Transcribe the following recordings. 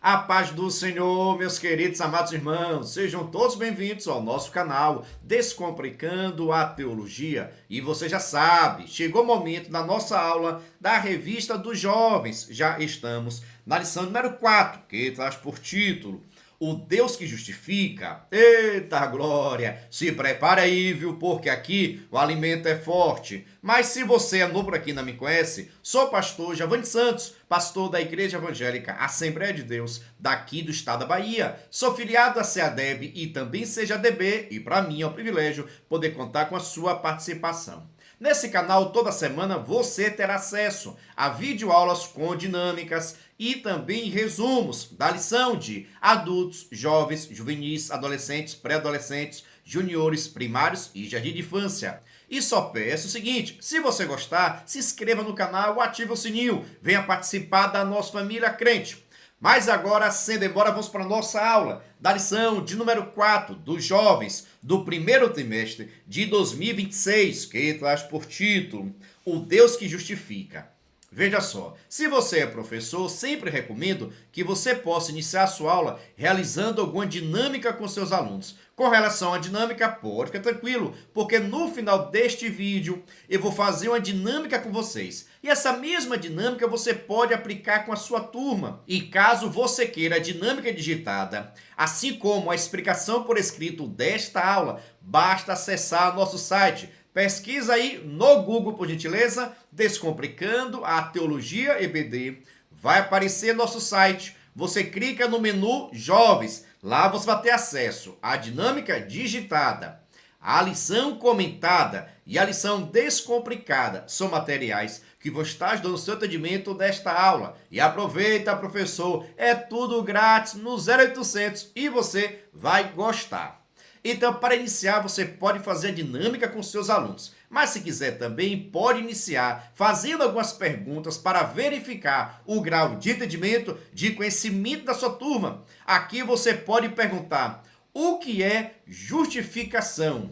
A paz do Senhor, meus queridos amados irmãos, sejam todos bem-vindos ao nosso canal Descomplicando a Teologia. E você já sabe, chegou o momento da nossa aula da Revista dos Jovens. Já estamos na lição número 4, que traz por título O Deus que Justifica. Eita glória! Se prepare aí, viu? Porque aqui o alimento é forte. Mas se você é novo por aqui e não me conhece, sou o pastor Giovanni Santos, pastor da Igreja Evangélica Assembleia de Deus, daqui do estado da Bahia. Sou filiado a CEADEB e também CEADB, e para mim é um privilégio poder contar com a sua participação. Nesse canal, toda semana, você terá acesso a videoaulas com dinâmicas e também resumos da lição de adultos, jovens, juvenis, adolescentes, pré-adolescentes, juniores, primários e jardim de infância. E só peço o seguinte, se você gostar, se inscreva no canal, ative o sininho, venha participar da nossa família crente. Mas agora, sem demora, vamos para a nossa aula da lição de número 4 dos jovens do primeiro trimestre de 2026, que traz por título O Deus que Justifica. Veja só, se você é professor, sempre recomendo que você possa iniciar a sua aula realizando alguma dinâmica com seus alunos. Com relação à dinâmica, pode ficar tranquilo, porque no final deste vídeo eu vou fazer uma dinâmica com vocês. E essa mesma dinâmica você pode aplicar com a sua turma. E caso você queira a dinâmica digitada, assim como a explicação por escrito desta aula, basta acessar nosso site. Pesquisa aí no Google, por gentileza, Descomplicando a Teologia EBD. Vai aparecer nosso site. Você clica no menu Jovens. Lá você vai ter acesso à dinâmica digitada, à lição comentada e à lição descomplicada. São materiais que vão estar ajudando o seu atendimento desta aula. E aproveita, professor, é tudo grátis no 0800 e você vai gostar. Então, para iniciar, você pode fazer a dinâmica com seus alunos. Mas se quiser também, pode iniciar fazendo algumas perguntas para verificar o grau de entendimento, de conhecimento da sua turma. Aqui você pode perguntar, o que é justificação?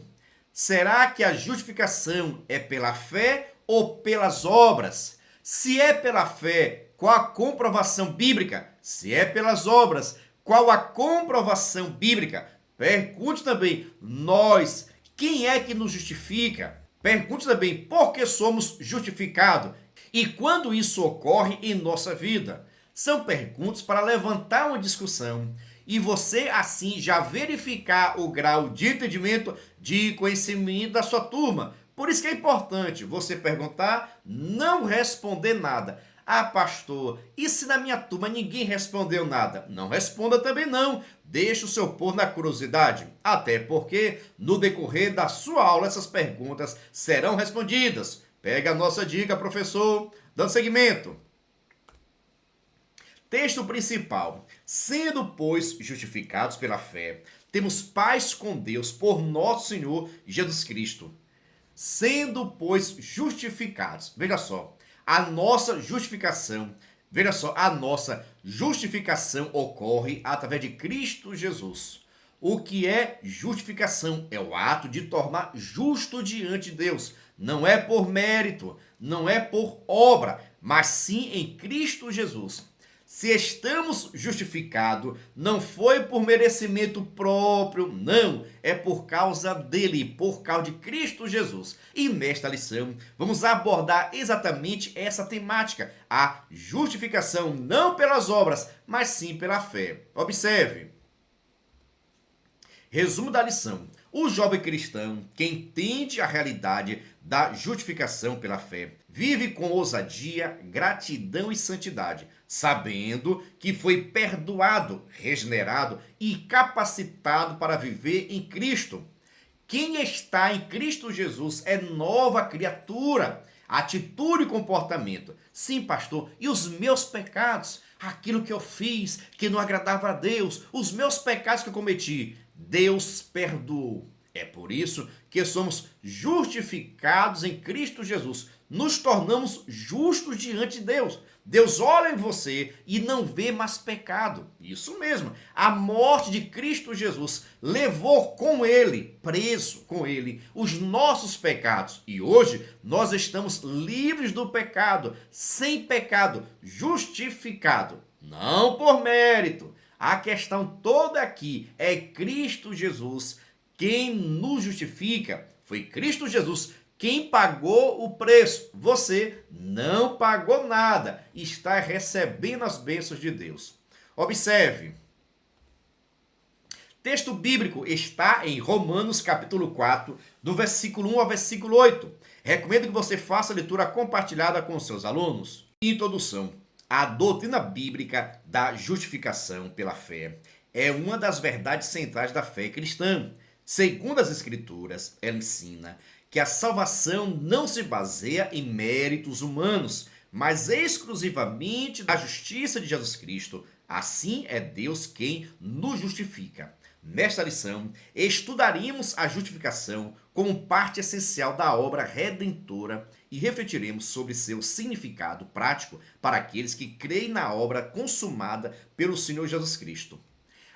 Será que a justificação é pela fé ou pelas obras? Se é pela fé, qual a comprovação bíblica? Se é pelas obras, qual a comprovação bíblica? Pergunte também, nós, quem é que nos justifica? Pergunte também, por que somos justificados? E quando isso ocorre em nossa vida? São perguntas para levantar uma discussão e você assim já verificar o grau de entendimento, de conhecimento da sua turma. Por isso que é importante você perguntar, não responder nada. Ah, pastor, e se na minha turma ninguém respondeu nada? Não responda também não. Deixe o seu ponto na curiosidade. Até porque, no decorrer da sua aula, essas perguntas serão respondidas. Pega a nossa dica, professor. Dando seguimento. Texto principal. Sendo, pois, justificados pela fé, temos paz com Deus por nosso Senhor Jesus Cristo. Sendo, pois, justificados. Veja só. A nossa justificação ocorre através de Cristo Jesus. O que é justificação? É o ato de tornar justo diante de Deus. Não é por mérito, não é por obra, mas sim em Cristo Jesus. Se estamos justificados, não foi por merecimento próprio, não, é por causa dele, por causa de Cristo Jesus. E nesta lição, vamos abordar exatamente essa temática, a justificação não pelas obras, mas sim pela fé. Observe. Resumo da lição. O jovem cristão, que entende a realidade da justificação pela fé, vive com ousadia, gratidão e santidade, sabendo que foi perdoado, regenerado e capacitado para viver em Cristo. Quem está em Cristo Jesus é nova criatura. Atitude e comportamento. Sim, pastor, e os meus pecados? Aquilo que eu fiz que não agradava a Deus, os meus pecados que eu cometi, Deus perdoou. É por isso que somos justificados em Cristo Jesus. Nos tornamos justos diante de Deus. Deus olha em você e não vê mais pecado. Isso mesmo. A morte de Cristo Jesus levou com ele, preso com ele, os nossos pecados. E hoje nós estamos livres do pecado, sem pecado, justificado. não por mérito. A questão toda aqui é Cristo Jesus quem nos justifica. Foi Cristo Jesus quem pagou o preço. Você não pagou nada, está recebendo as bênçãos de Deus. Observe. Texto bíblico está em Romanos capítulo 4, do versículo 1 ao versículo 8. Recomendo que você faça a leitura compartilhada com seus alunos. Introdução. A doutrina bíblica da justificação pela fé é uma das verdades centrais da fé cristã. Segundo as Escrituras, ela ensina que a salvação não se baseia em méritos humanos, mas exclusivamente na justiça de Jesus Cristo. Assim é Deus quem nos justifica. Nesta lição, estudaremos a justificação como parte essencial da obra redentora e refletiremos sobre seu significado prático para aqueles que creem na obra consumada pelo Senhor Jesus Cristo.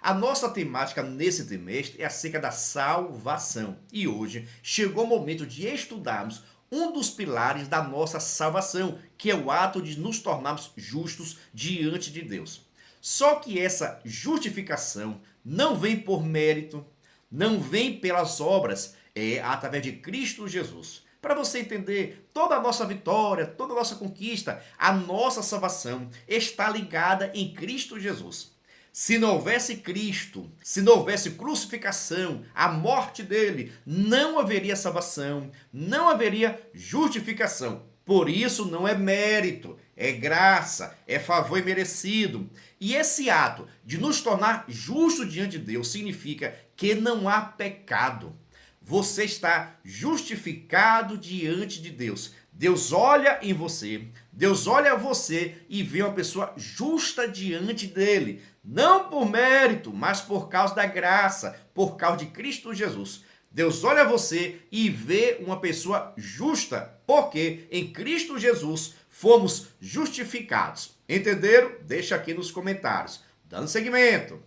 A nossa temática nesse trimestre é acerca da salvação e hoje chegou o momento de estudarmos um dos pilares da nossa salvação, que é o ato de nos tornarmos justos diante de Deus. Só que essa justificação não vem por mérito, não vem pelas obras, é através de Cristo Jesus. Para você entender, toda a nossa vitória, toda a nossa conquista, a nossa salvação está ligada em Cristo Jesus. Se não houvesse Cristo, se não houvesse crucificação, a morte dele, não haveria salvação, não haveria justificação. Por isso não é mérito, é graça, é favor imerecido. E esse ato de nos tornar justos diante de Deus significa que não há pecado. Você está justificado diante de Deus. Deus olha em você, Deus olha você e vê uma pessoa justa diante dele. Não por mérito, mas por causa da graça, por causa de Cristo Jesus. Deus olha você e vê uma pessoa justa, porque em Cristo Jesus fomos justificados. Entenderam? Deixa aqui nos comentários. Dando seguimento.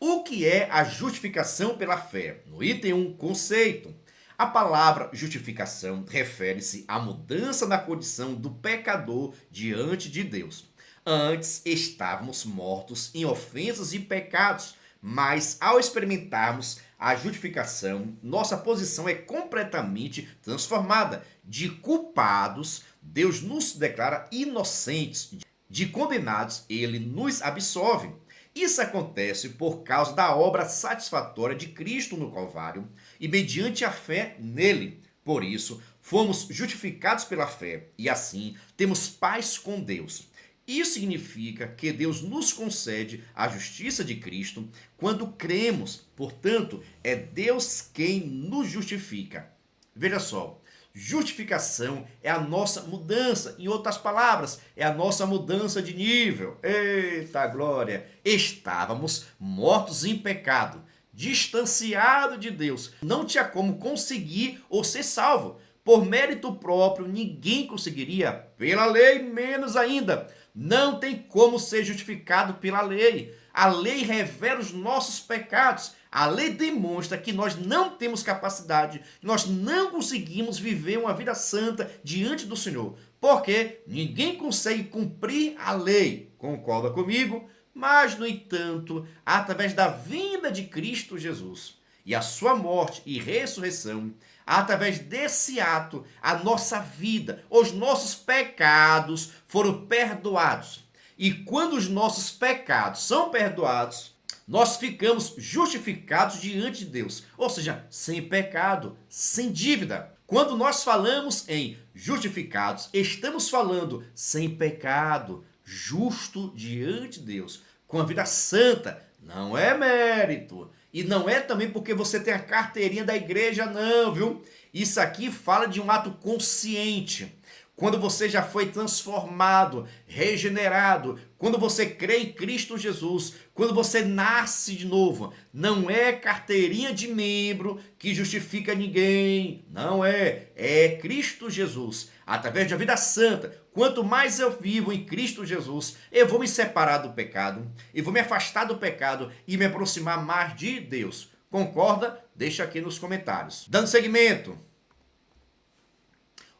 O que é a justificação pela fé? No item 1, conceito. A palavra justificação refere-se à mudança na condição do pecador diante de Deus. Antes estávamos mortos em ofensas e pecados, mas ao experimentarmos a justificação, nossa posição é completamente transformada. De culpados, Deus nos declara inocentes. De condenados, Ele nos absolve. Isso acontece por causa da obra satisfatória de Cristo no Calvário e mediante a fé nele. Por isso, fomos justificados pela fé e assim temos paz com Deus. Isso significa que Deus nos concede a justiça de Cristo quando cremos. Portanto, é Deus quem nos justifica. Veja só, justificação é a nossa mudança. Em outras palavras, é a nossa mudança de nível. Eita glória! Estávamos mortos em pecado, distanciados de Deus. Não tinha como conseguir ou ser salvo. Por mérito próprio, ninguém conseguiria. Pela lei, menos ainda. Não tem como ser justificado pela lei. A lei revela os nossos pecados. A lei demonstra que nós não temos capacidade, nós não conseguimos viver uma vida santa diante do Senhor. Porque ninguém consegue cumprir a lei. Concorda comigo? Mas, no entanto, através da vinda de Cristo Jesus e a sua morte e ressurreição, através desse ato, a nossa vida, os nossos pecados foram perdoados. E quando os nossos pecados são perdoados, nós ficamos justificados diante de Deus. Ou seja, sem pecado, sem dívida. Quando nós falamos em justificados, estamos falando sem pecado, justo diante de Deus, com a vida santa. Não é mérito. E não é também porque você tem a carteirinha da igreja, não, viu? Isso aqui fala de um ato consciente. Quando você já foi transformado, regenerado, quando você crê em Cristo Jesus, quando você nasce de novo, não é carteirinha de membro que justifica ninguém, não é, é Cristo Jesus, através da vida santa. Quanto mais eu vivo em Cristo Jesus, eu vou me separar do pecado, eu vou me afastar do pecado e me aproximar mais de Deus. Concorda? Deixa aqui nos comentários. Dando seguimento.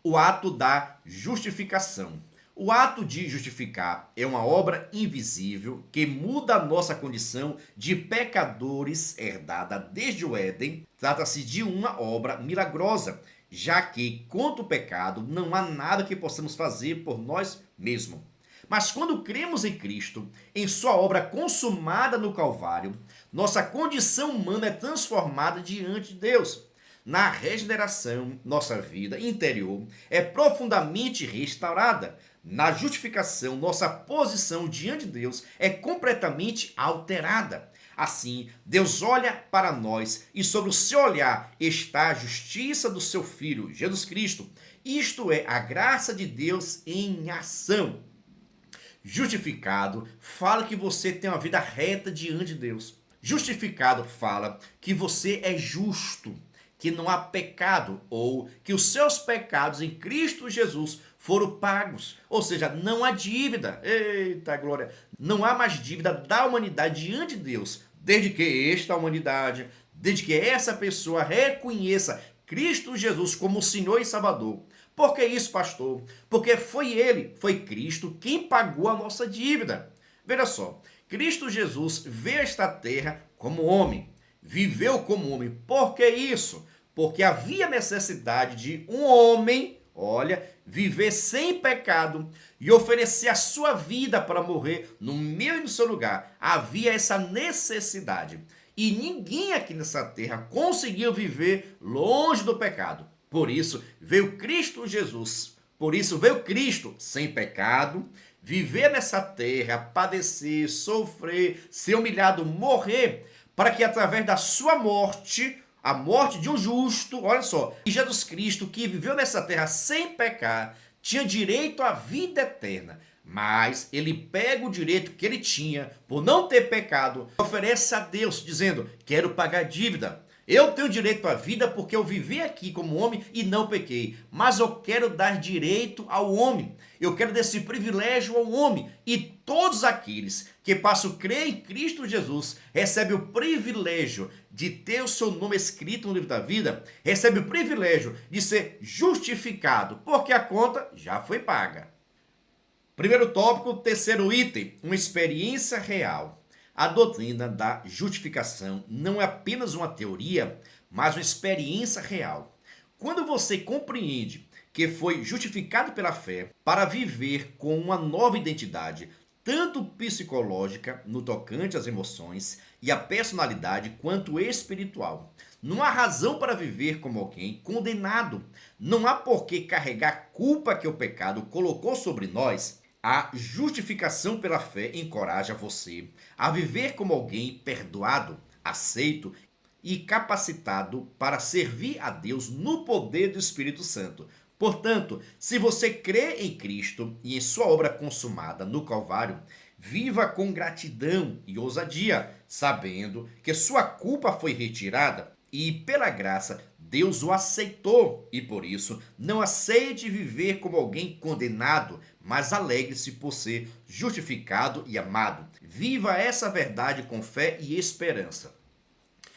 O ato da justificação. O ato de justificar é uma obra invisível que muda a nossa condição de pecadores herdada desde o Éden. Trata-se de uma obra milagrosa, já que contra o pecado não há nada que possamos fazer por nós mesmos. Mas quando cremos em Cristo, em sua obra consumada no Calvário, nossa condição humana é transformada diante de Deus. Na regeneração, nossa vida interior é profundamente restaurada. Na justificação, nossa posição diante de Deus é completamente alterada. Assim, Deus olha para nós e sobre o seu olhar está a justiça do seu Filho, Jesus Cristo. Isto é a graça de Deus em ação. Justificado fala que você tem uma vida reta diante de Deus. Justificado fala que você é justo, que não há pecado ou que os seus pecados em Cristo Jesus foram pagos. Ou seja, não há dívida. Eita glória! Não há mais dívida da humanidade diante de Deus, desde que esta humanidade, desde que essa pessoa reconheça Cristo Jesus como Senhor e Salvador. Por que isso, pastor? Porque foi Ele, foi Cristo quem pagou a nossa dívida. Veja só, Cristo Jesus veio a esta terra como homem, viveu como homem. Por que isso? Porque havia necessidade de um homem, olha, viver sem pecado e oferecer a sua vida para morrer no meu e no seu lugar. Havia essa necessidade. E ninguém aqui nessa terra conseguiu viver longe do pecado. Por isso veio Cristo Jesus. Por isso veio Cristo sem pecado, viver nessa terra, padecer, sofrer, ser humilhado, morrer, para que através da sua morte, a morte de um justo, olha só, e Jesus Cristo, que viveu nessa terra sem pecar, tinha direito à vida eterna. Mas ele pega o direito que ele tinha por não ter pecado, oferece a Deus, dizendo: quero pagar dívida. Eu tenho direito à vida porque eu vivi aqui como homem e não pequei. Mas eu quero dar direito ao homem. Eu quero dar esse privilégio ao homem. E todos aqueles que passam a crer em Cristo Jesus recebem o privilégio de ter o seu nome escrito no livro da vida, recebem o privilégio de ser justificado, porque a conta já foi paga. Primeiro tópico, terceiro item, uma experiência real. A doutrina da justificação não é apenas uma teoria, mas uma experiência real. Quando você compreende que foi justificado pela fé para viver com uma nova identidade, tanto psicológica, no tocante às emoções e à personalidade, quanto espiritual, não há razão para viver como alguém condenado. Não há por que carregar a culpa que o pecado colocou sobre nós. A justificação pela fé encoraja você a viver como alguém perdoado, aceito e capacitado para servir a Deus no poder do Espírito Santo. Portanto, se você crê em Cristo e em sua obra consumada no Calvário, viva com gratidão e ousadia, sabendo que sua culpa foi retirada e, pela graça, Deus o aceitou. E por isso, não aceite viver como alguém condenado, mas alegre-se por ser justificado e amado. Viva essa verdade com fé e esperança.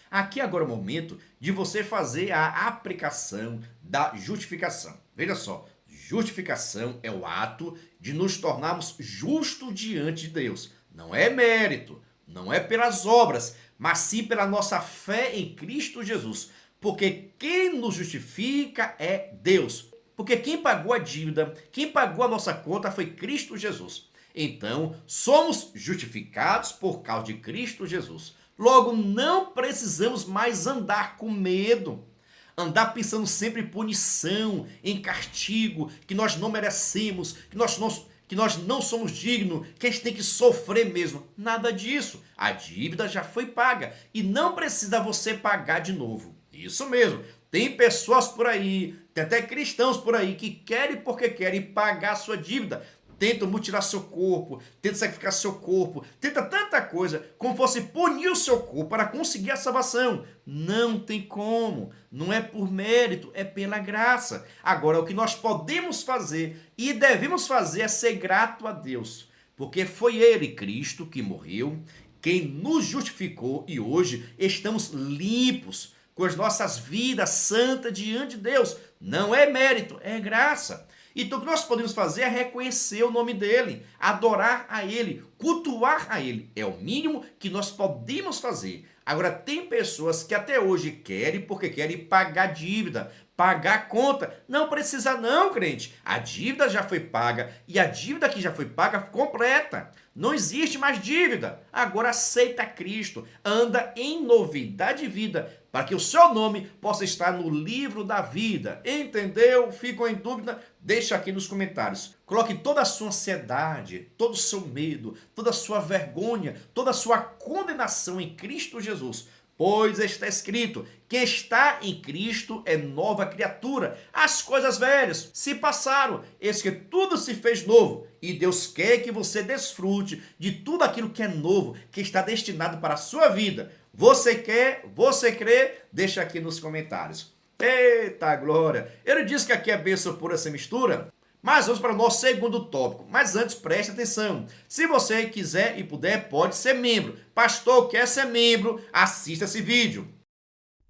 Aqui agora é o momento de você fazer a aplicação da justificação. Veja só, justificação é o ato de nos tornarmos justos diante de Deus. Não é mérito, não é pelas obras, mas sim pela nossa fé em Cristo Jesus. Porque quem nos justifica é Deus. Porque quem pagou a dívida, quem pagou a nossa conta foi Cristo Jesus. Então, somos justificados por causa de Cristo Jesus. Logo, não precisamos mais andar com medo. Andar pensando sempre em punição, em castigo, que nós não merecemos, que nós não somos dignos, que a gente tem que sofrer mesmo. Nada disso. A dívida já foi paga e não precisa você pagar de novo. Isso mesmo. Tem pessoas por aí, tem até cristãos por aí que querem porque querem pagar sua dívida. Tentam mutilar seu corpo, tentam sacrificar seu corpo, tenta tanta coisa como fosse punir o seu corpo para conseguir a salvação. Não tem como. Não é por mérito, é pela graça. Agora, o que nós podemos fazer e devemos fazer é ser grato a Deus. Porque foi Ele, Cristo, que morreu, quem nos justificou e hoje estamos limpos, com as nossas vidas santas diante de Deus. Não é mérito, é graça. Então o que nós podemos fazer é reconhecer o nome dele, adorar a ele, cultuar a ele. É o mínimo que nós podemos fazer. Agora, tem pessoas que até hoje querem porque querem pagar dívida, pagar a conta. Não precisa não, crente. A dívida já foi paga e a dívida que já foi paga completa. Não existe mais dívida. Agora aceita Cristo, anda em novidade de vida, para que o seu nome possa estar no livro da vida. Entendeu? Ficam em dúvida? Deixa aqui nos comentários. Coloque toda a sua ansiedade, todo o seu medo, toda a sua vergonha, toda a sua condenação em Cristo Jesus. Pois está escrito, quem está em Cristo é nova criatura. As coisas velhas se passaram, eis que tudo se fez novo. E Deus quer que você desfrute de tudo aquilo que é novo, que está destinado para a sua vida. Você quer? Você crê? Deixa aqui nos comentários. Eita glória! Eu disse que aqui é bênção pura sem mistura. Mas vamos para o nosso segundo tópico. Mas antes, preste atenção. Se você quiser e puder, pode ser membro. Pastor, quer ser membro? Assista esse vídeo.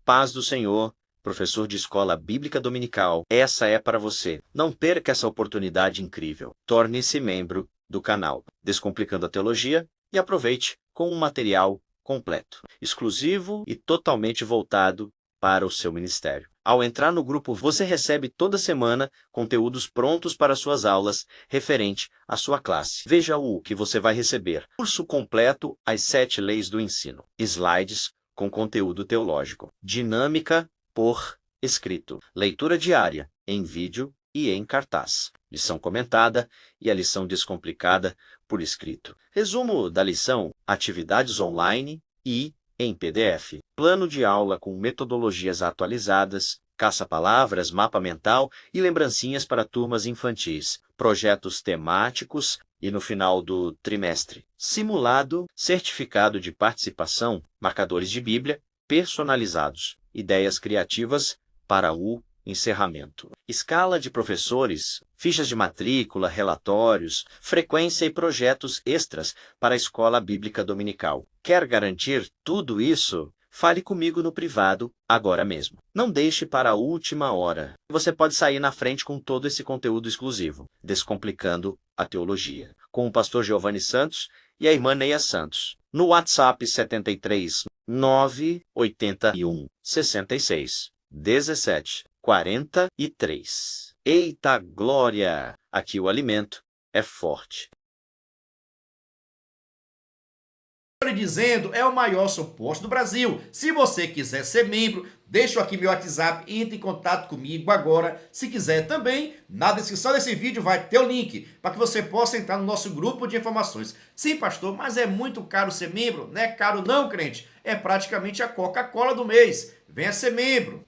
Paz do Senhor, professor de escola bíblica dominical. Essa é para você. Não perca essa oportunidade incrível. Torne-se membro do canal Descomplicando a Teologia e aproveite com um material completo, exclusivo e totalmente voltado para o seu ministério. Ao entrar no grupo, você recebe toda semana conteúdos prontos para suas aulas referente à sua classe. Veja o que você vai receber. Curso completo As 7 Leis do Ensino. Slides com conteúdo teológico. Dinâmica por escrito. Leitura diária em vídeo e em cartaz. Lição comentada e a lição descomplicada por escrito. Resumo da lição, atividades online e em PDF. Plano de aula com metodologias atualizadas, caça-palavras, mapa mental e lembrancinhas para turmas infantis. Projetos temáticos e no final do trimestre. Simulado, certificado de participação, marcadores de Bíblia personalizados. Ideias criativas para o encerramento. Escala de professores, fichas de matrícula, relatórios, frequência e projetos extras para a escola bíblica dominical. Quer garantir tudo isso? Fale comigo no privado agora mesmo. Não deixe para a última hora. Você pode sair na frente com todo esse conteúdo exclusivo, Descomplicando a Teologia, com o pastor Giovanni Santos e a irmã Neia Santos. No WhatsApp 73 981 66 17 43. Eita glória! Aqui o alimento é forte. Dizendo, é o maior suporte do Brasil. Se você quiser ser membro, deixo aqui meu WhatsApp, entre em contato comigo agora. Se quiser também, na descrição desse vídeo vai ter o link para que você possa entrar no nosso grupo de informações. Sim, pastor, mas é muito caro ser membro? Não é caro não, crente. É praticamente a Coca-Cola do mês. Venha ser membro.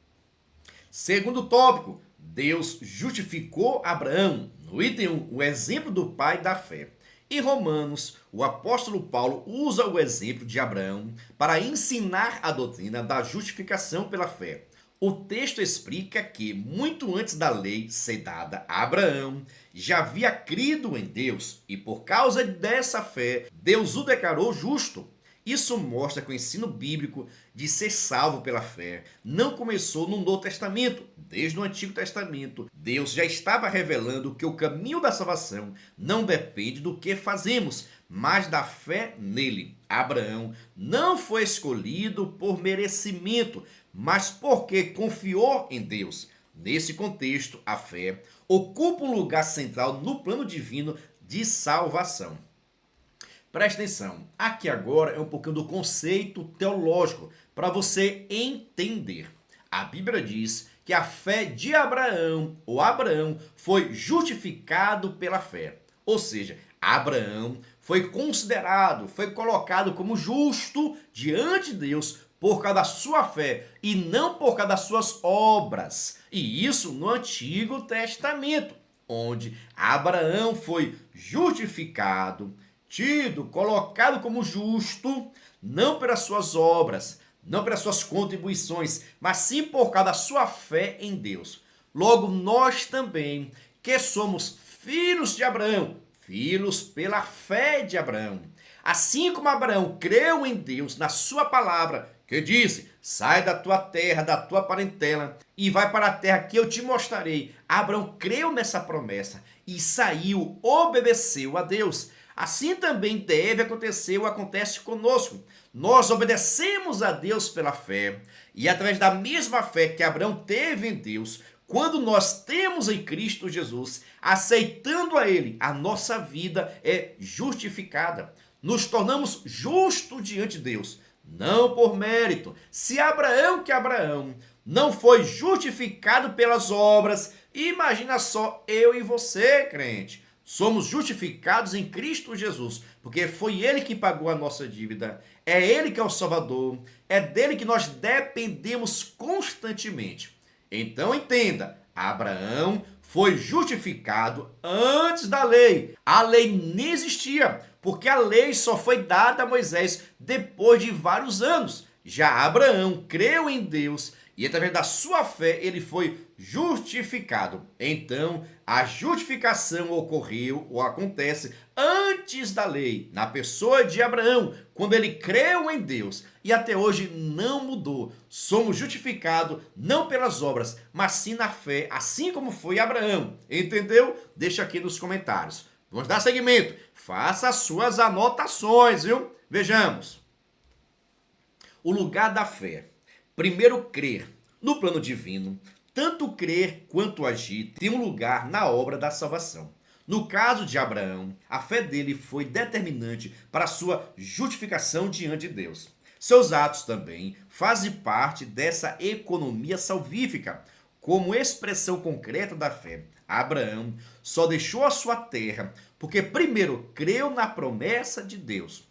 Segundo tópico, Deus justificou Abraão. No item 1, o exemplo do pai da fé. Em Romanos, o apóstolo Paulo usa o exemplo de Abraão para ensinar a doutrina da justificação pela fé. O texto explica que, muito antes da lei ser dada a Abraão, já havia crido em Deus e, por causa dessa fé, Deus o declarou justo. Isso mostra que o ensino bíblico de ser salvo pela fé não começou no Novo Testamento. Desde o Antigo Testamento, Deus já estava revelando que o caminho da salvação não depende do que fazemos, mas da fé nele. Abraão não foi escolhido por merecimento, mas porque confiou em Deus. Nesse contexto, a fé ocupa um lugar central no plano divino de salvação. Presta atenção, aqui agora é um pouquinho do conceito teológico para você entender. A Bíblia diz que a fé de Abraão, ou Abraão, foi justificado pela fé. Ou seja, Abraão foi considerado, foi colocado como justo diante de Deus por causa da sua fé e não por causa das suas obras. E isso no Antigo Testamento, onde Abraão foi justificado, tido, colocado como justo, não pelas suas obras, não pelas suas contribuições, mas sim por causa da sua fé em Deus. Logo, nós também, que somos filhos de Abraão, filhos pela fé de Abraão. Assim como Abraão creu em Deus, na sua palavra, que disse: sai da tua terra, da tua parentela e vai para a terra que eu te mostrarei. Abraão creu nessa promessa e saiu, obedeceu a Deus. Assim também deve acontecer ou acontece conosco. Nós obedecemos a Deus pela fé e através da mesma fé que Abraão teve em Deus, quando nós temos em Cristo Jesus, aceitando a Ele, a nossa vida é justificada. Nos tornamos justos diante de Deus, não por mérito. Se Abraão, que Abraão, não foi justificado pelas obras, imagina só eu e você, crente. Somos justificados em Cristo Jesus, porque foi Ele que pagou a nossa dívida, é Ele que é o Salvador, é dele que nós dependemos constantemente. Então entenda, Abraão foi justificado antes da lei. A lei nem existia, porque a lei só foi dada a Moisés depois de vários anos. Já Abraão creu em Deus e através da sua fé ele foi justificado. Então, a justificação ocorreu ou acontece antes da lei, na pessoa de Abraão, quando ele creu em Deus e até hoje não mudou. Somos justificados não pelas obras, mas sim na fé, assim como foi Abraão. Entendeu? Deixa aqui nos comentários. Vamos dar seguimento. Faça as suas anotações, viu? Vejamos. O lugar da fé. Primeiro, crer no plano divino. Tanto crer quanto agir tem um lugar na obra da salvação. No caso de Abraão, a fé dele foi determinante para a sua justificação diante de Deus. Seus atos também fazem parte dessa economia salvífica. Como expressão concreta da fé, Abraão só deixou a sua terra porque primeiro creu na promessa de Deus.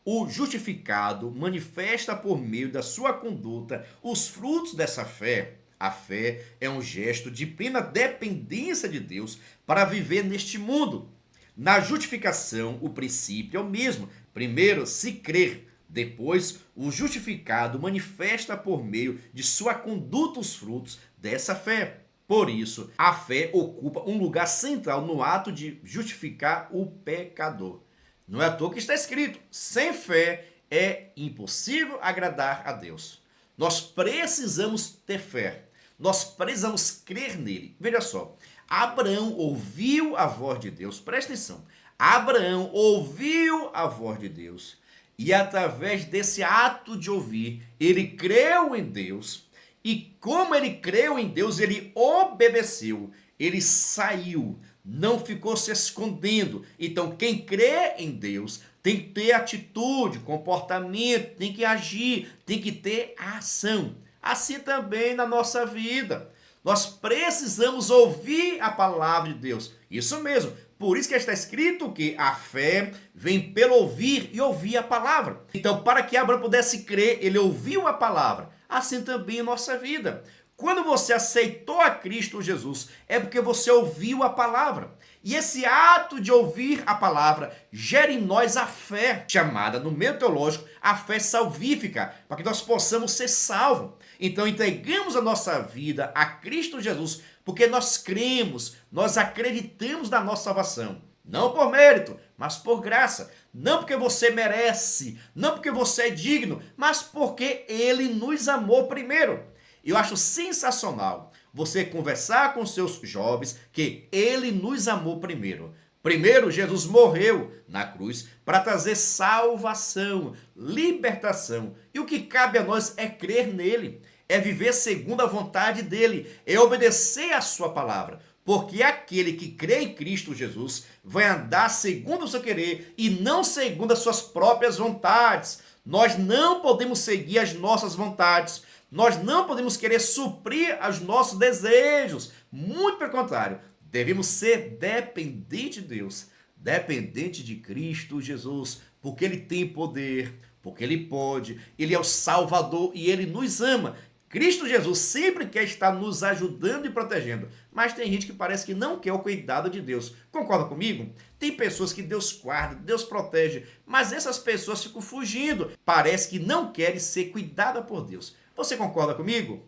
O justificado manifesta por meio da sua conduta os frutos dessa fé. A fé é um gesto de plena dependência de Deus para viver neste mundo. Na justificação, o princípio é o mesmo. Primeiro, se crer. Depois, o justificado manifesta por meio de sua conduta os frutos dessa fé. Por isso, a fé ocupa um lugar central no ato de justificar o pecador. Não é à toa que está escrito: sem fé é impossível agradar a Deus. Nós precisamos ter fé. Nós precisamos crer nele. Veja só, Abraão ouviu a voz de Deus. Presta atenção. Abraão ouviu a voz de Deus. E através desse ato de ouvir, ele creu em Deus. E como ele creu em Deus, ele obedeceu. Ele saiu. Não ficou se escondendo. Então, quem crê em Deus tem que ter atitude, comportamento, tem que agir, tem que ter ação. Assim também na nossa vida. Nós precisamos ouvir a palavra de Deus. Isso mesmo. Por isso que está escrito que a fé vem pelo ouvir e ouvir a palavra. Então, para que Abraão pudesse crer, ele ouviu a palavra. Assim também em nossa vida. Quando você aceitou a Cristo Jesus, é porque você ouviu a palavra. E esse ato de ouvir a palavra gera em nós a fé, chamada no meio teológico a fé salvífica, para que nós possamos ser salvos. Então entregamos a nossa vida a Cristo Jesus, porque nós cremos, nós acreditamos na nossa salvação. Não por mérito, mas por graça. Não porque você merece, não porque você é digno, mas porque Ele nos amou primeiro. Eu acho sensacional você conversar com seus jovens que Ele nos amou primeiro. Primeiro, Jesus morreu na cruz para trazer salvação, libertação. E o que cabe a nós é crer nele, é viver segundo a vontade dele, é obedecer a sua palavra. Porque aquele que crê em Cristo Jesus vai andar segundo o seu querer e não segundo as suas próprias vontades. Nós não podemos seguir as nossas vontades. Nós não podemos querer suprir os nossos desejos. Muito pelo contrário, devemos ser dependentes de Deus, dependente de Cristo Jesus, porque Ele tem poder, porque Ele pode, Ele é o Salvador e Ele nos ama. Cristo Jesus sempre quer estar nos ajudando e protegendo, mas tem gente que parece que não quer o cuidado de Deus. Concorda comigo? Tem pessoas que Deus guarda, Deus protege, mas essas pessoas ficam fugindo. Parece que não querem ser cuidadas por Deus. Você concorda comigo?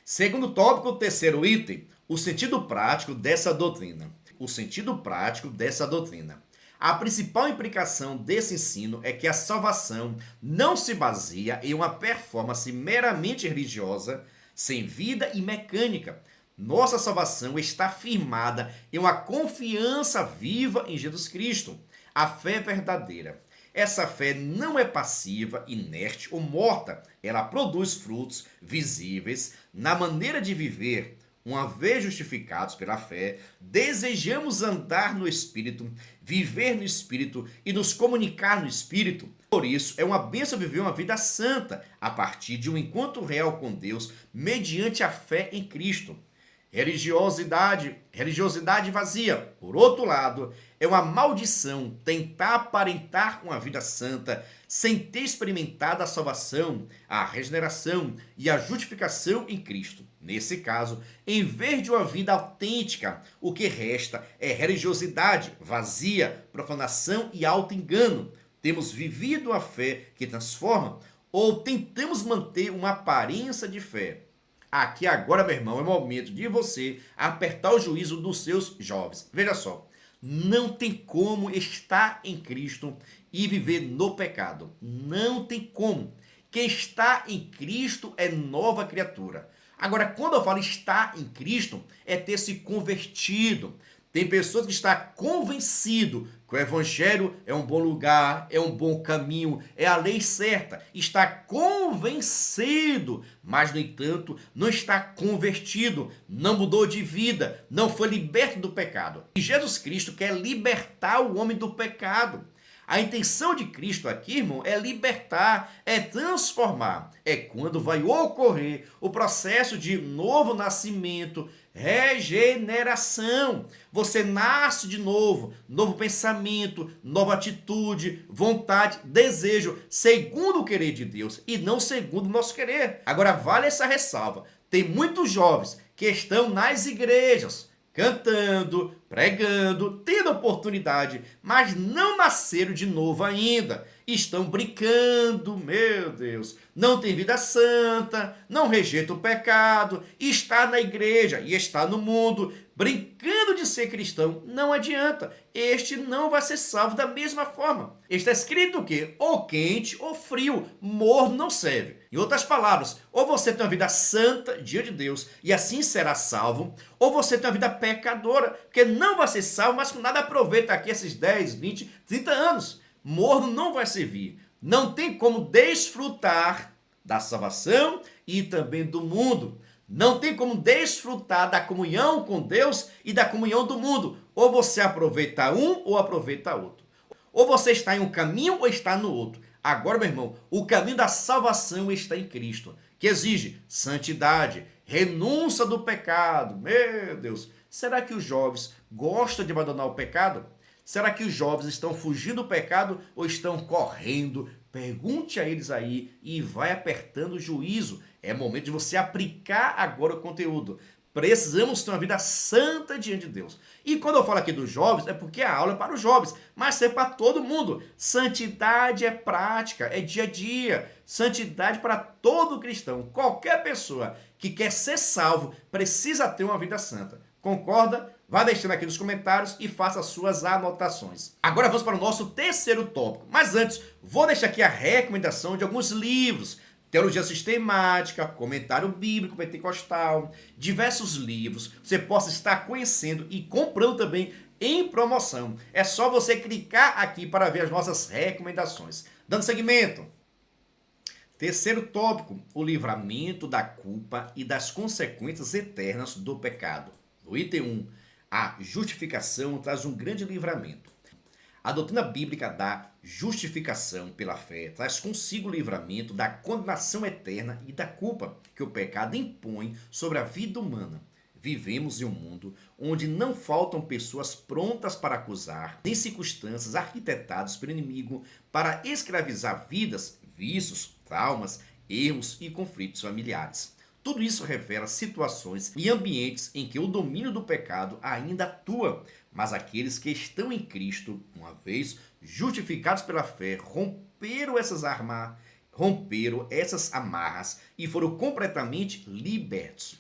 Segundo tópico, o terceiro item, o sentido prático dessa doutrina. O sentido prático dessa doutrina. A principal implicação desse ensino é que a salvação não se baseia em uma performance meramente religiosa, sem vida e mecânica. Nossa salvação está firmada em uma confiança viva em Jesus Cristo, a fé verdadeira. Essa fé não é passiva, inerte ou morta. Ela produz frutos visíveis na maneira de viver. Uma vez justificados pela fé, desejamos andar no Espírito, viver no Espírito e nos comunicar no Espírito. Por isso, é uma bênção viver uma vida santa a partir de um encontro real com Deus, mediante a fé em Cristo. Religiosidade vazia, por outro lado, é uma maldição tentar aparentar uma vida santa sem ter experimentado a salvação, a regeneração e a justificação em Cristo. Nesse caso, em vez de uma vida autêntica, o que resta é religiosidade vazia, profanação e auto-engano. Temos vivido a fé que transforma ou tentamos manter uma aparência de fé. Aqui agora, meu irmão, é o momento de você apertar o juízo dos seus jovens. Veja só, não tem como estar em Cristo e viver no pecado. Não tem como. Quem está em Cristo é nova criatura. Agora, quando eu falo estar em Cristo, é ter se convertido. Tem pessoas que estão convencidas que o Evangelho é um bom lugar, é um bom caminho, é a lei certa. Está convencido, mas, no entanto, não está convertido, não mudou de vida, não foi liberto do pecado. E Jesus Cristo quer libertar o homem do pecado. A intenção de Cristo aqui, irmão, é libertar, é transformar. É quando vai ocorrer o processo de novo nascimento, regeneração. Você nasce de novo, novo pensamento, nova atitude, vontade, desejo, segundo o querer de Deus e não segundo o nosso querer. Agora, vale essa ressalva. Tem muitos jovens que estão nas igrejas, cantando, pregando, tendo oportunidade, mas não nasceram de novo ainda. Estão brincando, meu Deus, não tem vida santa, não rejeita o pecado, está na igreja e está no mundo, brincando de ser cristão. Não adianta, este não vai ser salvo da mesma forma. Está escrito o quê? Ou quente ou frio, morno não serve. Em outras palavras, ou você tem uma vida santa diante de Deus e assim será salvo, ou você tem uma vida pecadora, porque não vai ser salvo, mas com nada aproveita aqui esses 10, 20, 30 anos. Morno não vai servir. Não tem como desfrutar da salvação e também do mundo. Não tem como desfrutar da comunhão com Deus e da comunhão do mundo. Ou você aproveita um ou aproveita outro. Ou você está em um caminho ou está no outro. Agora, meu irmão, o caminho da salvação está em Cristo, que exige santidade, renúncia do pecado. Meu Deus, será que os jovens gostam de abandonar o pecado? Será que os jovens estão fugindo do pecado ou estão correndo? Pergunte a eles aí e vai apertando o juízo. É momento de você aplicar agora o conteúdo. Precisamos ter uma vida santa diante de Deus. E quando eu falo aqui dos jovens, é porque a aula é para os jovens, mas é para todo mundo. Santidade é prática, é dia a dia. Santidade para todo cristão. Qualquer pessoa que quer ser salvo precisa ter uma vida santa. Concorda? Vá deixando aqui nos comentários e faça suas anotações. Agora vamos para o nosso terceiro tópico. Mas antes, vou deixar aqui a recomendação de alguns livros. Teologia Sistemática, Comentário Bíblico Pentecostal, diversos livros. Você possa estar conhecendo e comprando também em promoção. É só você clicar aqui para ver as nossas recomendações. Dando seguimento. Terceiro tópico, o livramento da culpa e das consequências eternas do pecado. No item 1, a justificação traz um grande livramento. A doutrina bíblica da justificação pela fé traz consigo o livramento da condenação eterna e da culpa que o pecado impõe sobre a vida humana. Vivemos em um mundo onde não faltam pessoas prontas para acusar, nem circunstâncias arquitetadas pelo inimigo para escravizar vidas, vícios, traumas, erros e conflitos familiares. Tudo isso revela situações e ambientes em que o domínio do pecado ainda atua, mas aqueles que estão em Cristo, uma vez justificados pela fé, romperam essas amarras e foram completamente libertos.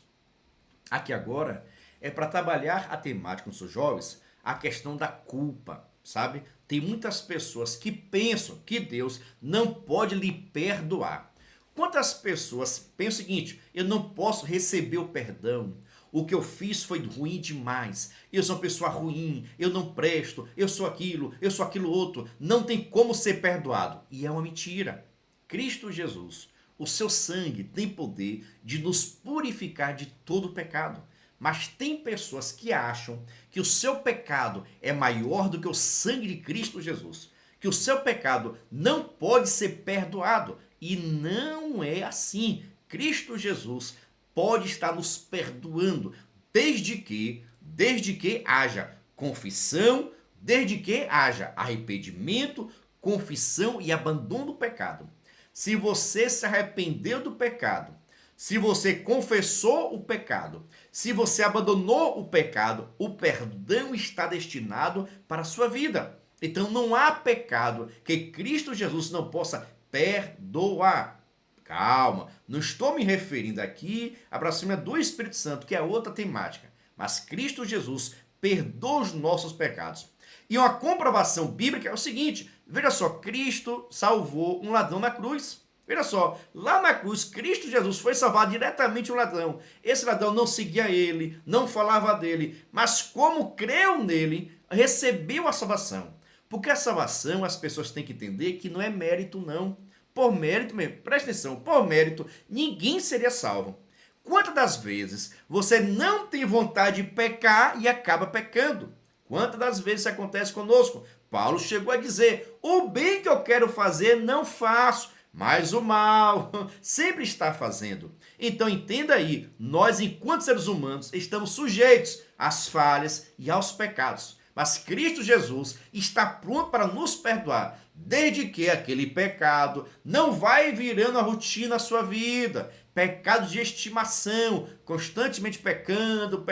Aqui agora é para trabalhar a temática com seus jovens, a questão da culpa, sabe? Tem muitas pessoas que pensam que Deus não pode lhe perdoar. Quantas pessoas pensam o seguinte: eu não posso receber o perdão. O que eu fiz foi ruim demais. Eu sou uma pessoa ruim, eu não presto, eu sou aquilo outro. Não tem como ser perdoado. E é uma mentira. Cristo Jesus, o seu sangue tem poder de nos purificar de todo pecado. Mas tem pessoas que acham que o seu pecado é maior do que o sangue de Cristo Jesus. Que o seu pecado não pode ser perdoado. E não é assim. Cristo Jesus pode estar nos perdoando, desde que haja confissão, desde que haja arrependimento, confissão e abandono do pecado. Se você se arrependeu do pecado, se você confessou o pecado, se você abandonou o pecado, o perdão está destinado para a sua vida. Então não há pecado que Cristo Jesus não possa perdoar. Calma, não estou me referindo aqui à blasfêmia do Espírito Santo, que é outra temática. Mas Cristo Jesus perdoa os nossos pecados. E uma comprovação bíblica é o seguinte: veja só, Cristo salvou um ladrão na cruz. Veja só, lá na cruz, Cristo Jesus foi salvar diretamente um ladrão. Esse ladrão não seguia ele, não falava dele, mas como creu nele, recebeu a salvação. Porque a salvação, as pessoas têm que entender que não é mérito, não. Por mérito mesmo, presta atenção, por mérito, ninguém seria salvo. Quantas das vezes você não tem vontade de pecar e acaba pecando? Quantas das vezes isso acontece conosco? Paulo chegou a dizer: o bem que eu quero fazer não faço, mas o mal sempre está fazendo. Então entenda aí, nós enquanto seres humanos estamos sujeitos às falhas e aos pecados. Mas Cristo Jesus está pronto para nos perdoar, desde que aquele pecado não vai virando a rotina na sua vida. Pecado de estimação, constantemente pecando,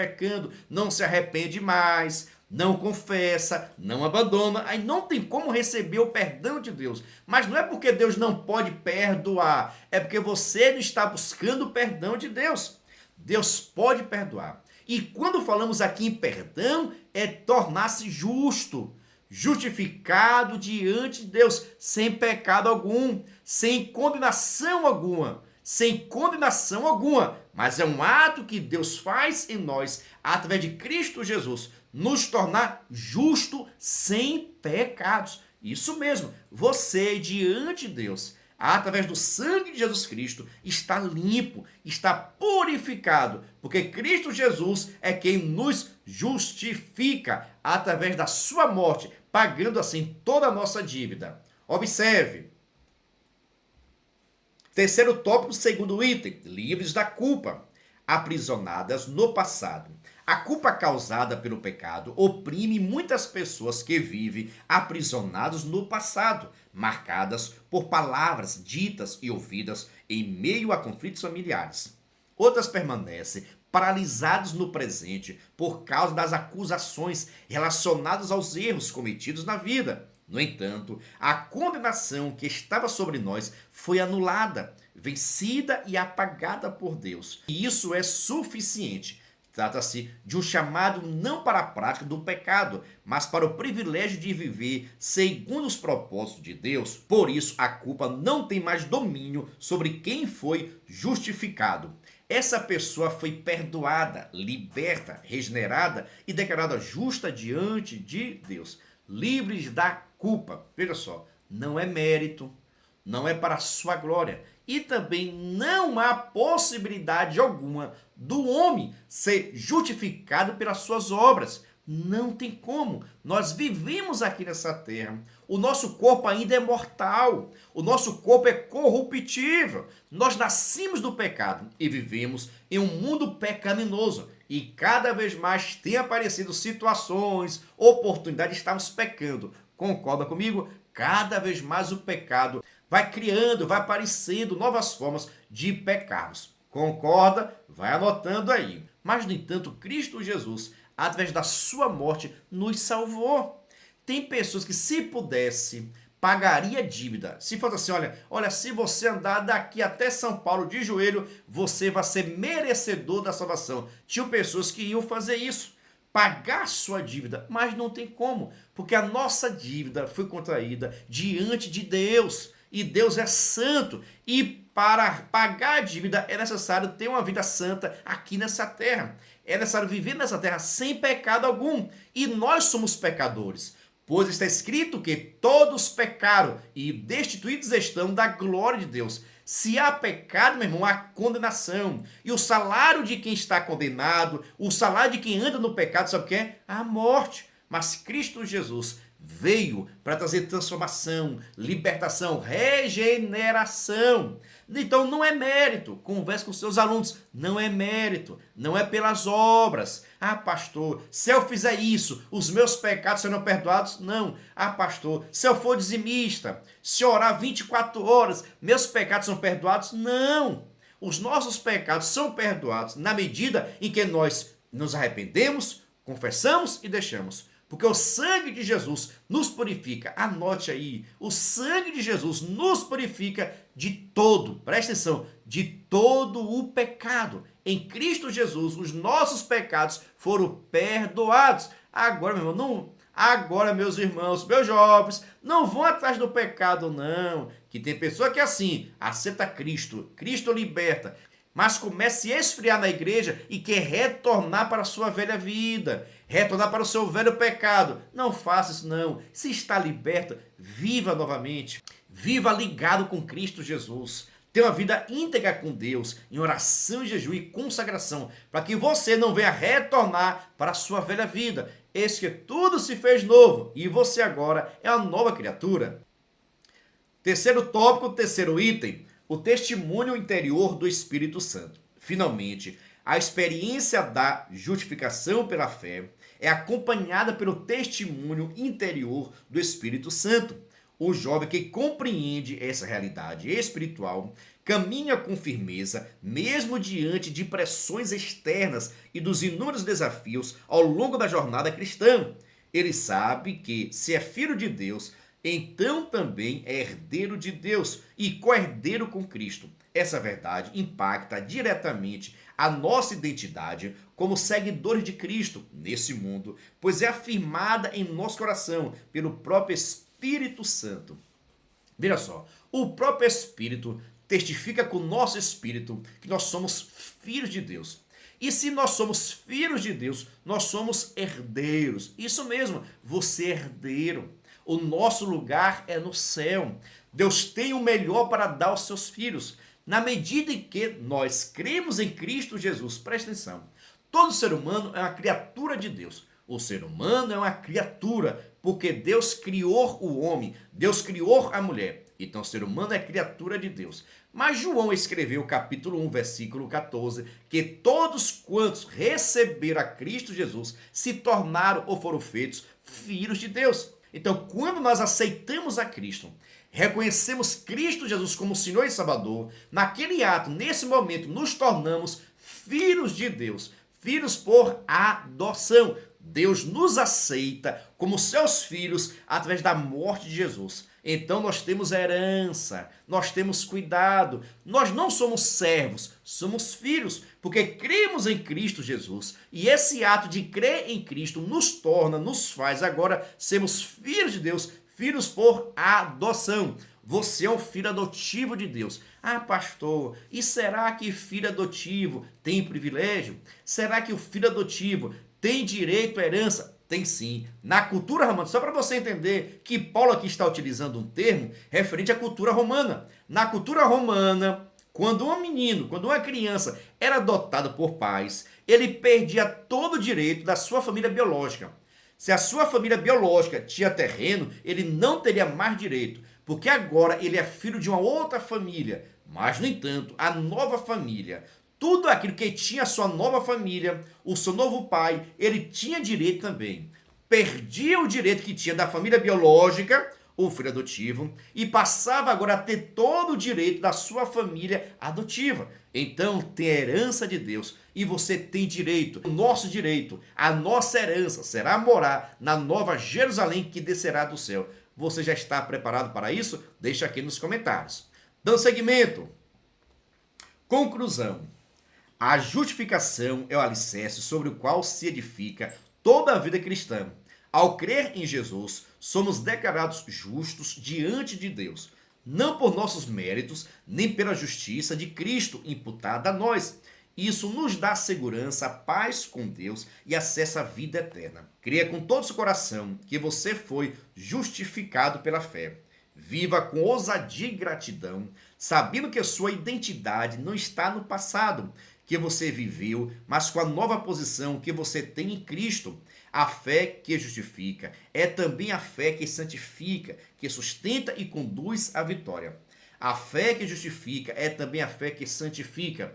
não se arrepende mais, não confessa, não abandona, aí não tem como receber o perdão de Deus. Mas não é porque Deus não pode perdoar, é porque você não está buscando o perdão de Deus. Deus pode perdoar. E quando falamos aqui em perdão, é tornar-se justo, justificado diante de Deus, sem pecado algum, sem condenação alguma, mas é um ato que Deus faz em nós, através de Cristo Jesus, nos tornar justo sem pecados. Isso mesmo, você diante de Deus, através do sangue de Jesus Cristo, está limpo, está purificado, porque Cristo Jesus é quem nos justifica através da sua morte, pagando assim toda a nossa dívida. Observe. Terceiro tópico, segundo item, livres da culpa, aprisionadas no passado. A culpa causada pelo pecado oprime muitas pessoas que vivem aprisionados no passado, marcadas por palavras ditas e ouvidas em meio a conflitos familiares. Outras permanecem paralisados no presente por causa das acusações relacionadas aos erros cometidos na vida. No entanto, a condenação que estava sobre nós foi anulada, vencida e apagada por Deus. E isso é suficiente. Trata-se de um chamado não para a prática do pecado, mas para o privilégio de viver segundo os propósitos de Deus. Por isso, a culpa não tem mais domínio sobre quem foi justificado. Essa pessoa foi perdoada, liberta, regenerada e declarada justa diante de Deus, livres da culpa. Veja só, não é mérito, não é para a sua glória. E também não há possibilidade alguma do homem ser justificado pelas suas obras. Não tem como. Nós vivemos aqui nessa terra. O nosso corpo ainda é mortal. O nosso corpo é corruptível. Nós nascemos do pecado e vivemos em um mundo pecaminoso. E cada vez mais tem aparecido situações, oportunidades de estarmos pecando. Concorda comigo? Cada vez mais o pecado vai criando, vai aparecendo novas formas de pecarmos. Concorda? Vai anotando aí. Mas, no entanto, Cristo Jesus, através da sua morte, nos salvou. Tem pessoas que, se pudesse, pagaria dívida. Se fosse assim, olha, se você andar daqui até São Paulo de joelho, você vai ser merecedor da salvação. Tinham pessoas que iam fazer isso. pagar sua dívida, mas não tem como, porque a nossa dívida foi contraída diante de Deus, e Deus é santo, e para pagar a dívida é necessário ter uma vida santa aqui nessa terra. É necessário viver nessa terra sem pecado algum, e nós somos pecadores. Pois está escrito que todos pecaram e destituídos estão da glória de Deus. Se há pecado, meu irmão, há condenação. E o salário de quem está condenado, o salário de quem anda no pecado, sabe o que é? A morte. Mas Cristo Jesus veio para trazer transformação, libertação, regeneração. Então não é mérito. Converse com seus alunos. Não é mérito. Não é pelas obras. Ah, pastor, se eu fizer isso, os meus pecados serão perdoados? Não. Ah, pastor, se eu for dizimista, se eu orar 24 horas, meus pecados são perdoados? Não. Os nossos pecados são perdoados na medida em que nós nos arrependemos, confessamos e deixamos. Porque o sangue de Jesus nos purifica. Anote aí. O sangue de Jesus nos purifica de todo, presta atenção, de todo o pecado. Em Cristo Jesus, os nossos pecados foram perdoados. Agora, meu irmão, agora, meus irmãos, meus jovens, não vão atrás do pecado, não. Que tem pessoa que é assim, aceita Cristo, Cristo liberta, mas começa a se esfriar na igreja e quer retornar para a sua velha vida, retornar para o seu velho pecado. Não faça isso não. Se está liberto, viva novamente. Viva ligado com Cristo Jesus. Tenha uma vida íntegra com Deus, em oração, jejum e consagração, para que você não venha retornar para a sua velha vida. Eis que tudo se fez novo e você agora é uma nova criatura. Terceiro tópico, terceiro item. O testemunho interior do Espírito Santo. Finalmente, a experiência da justificação pela fé é acompanhada pelo testemunho interior do Espírito Santo. O jovem que compreende essa realidade espiritual caminha com firmeza, mesmo diante de pressões externas e dos inúmeros desafios ao longo da jornada cristã. Ele sabe que, se é filho de Deus, então também é herdeiro de Deus e co-herdeiro com Cristo. Essa verdade impacta diretamente a nossa identidade como seguidores de Cristo nesse mundo, pois é afirmada em nosso coração pelo próprio Espírito Santo. Veja só, o próprio Espírito testifica com o nosso espírito que nós somos filhos de Deus. E se nós somos filhos de Deus, nós somos herdeiros. Isso mesmo, você é herdeiro. O nosso lugar é no céu. Deus tem o melhor para dar aos seus filhos. Na medida em que nós cremos em Cristo Jesus, presta atenção, todo ser humano é uma criatura de Deus. O ser humano é uma criatura, porque Deus criou o homem, Deus criou a mulher. Então o ser humano é criatura de Deus. Mas João escreveu capítulo 1, versículo 14, que todos quantos receberam a Cristo Jesus se tornaram ou foram feitos filhos de Deus. Então, quando nós aceitamos a Cristo, reconhecemos Cristo Jesus como Senhor e Salvador, naquele ato, nesse momento, nos tornamos filhos de Deus, filhos por adoção. Deus nos aceita como seus filhos através da morte de Jesus. Então nós temos herança, nós temos cuidado, nós não somos servos, somos filhos, porque cremos em Cristo Jesus. E esse ato de crer em Cristo nos faz agora sermos filhos de Deus, filhos por adoção. Você é um filho adotivo de Deus. Ah, pastor, e será que filho adotivo tem privilégio? Será que o filho adotivo tem direito à herança? Tem sim. Na cultura romana, só para você entender que Paulo aqui está utilizando um termo referente à cultura romana. Na cultura romana, quando um menino, quando uma criança era adotado por pais, ele perdia todo o direito da sua família biológica. Se a sua família biológica tinha terreno, ele não teria mais direito, porque agora ele é filho de uma outra família. Mas, no entanto, a nova família, tudo aquilo que tinha a sua nova família, o seu novo pai, ele tinha direito também. Perdia o direito que tinha da família biológica, o filho adotivo, e passava agora a ter todo o direito da sua família adotiva. Então tem a herança de Deus e você tem direito, o nosso direito, a nossa herança será morar na nova Jerusalém que descerá do céu. Você já está preparado para isso? Deixa aqui nos comentários. Dando seguimento. Conclusão. A justificação é o alicerce sobre o qual se edifica toda a vida cristã. Ao crer em Jesus, somos declarados justos diante de Deus, não por nossos méritos, nem pela justiça de Cristo imputada a nós. Isso nos dá segurança, paz com Deus e acesso à vida eterna. Creia com todo o seu coração que você foi justificado pela fé. Viva com ousadia e gratidão, sabendo que a sua identidade não está no passado que você viveu, mas com a nova posição que você tem em Cristo. A fé que justifica é também a fé que santifica, que sustenta e conduz à vitória. A fé que justifica é também a fé que santifica.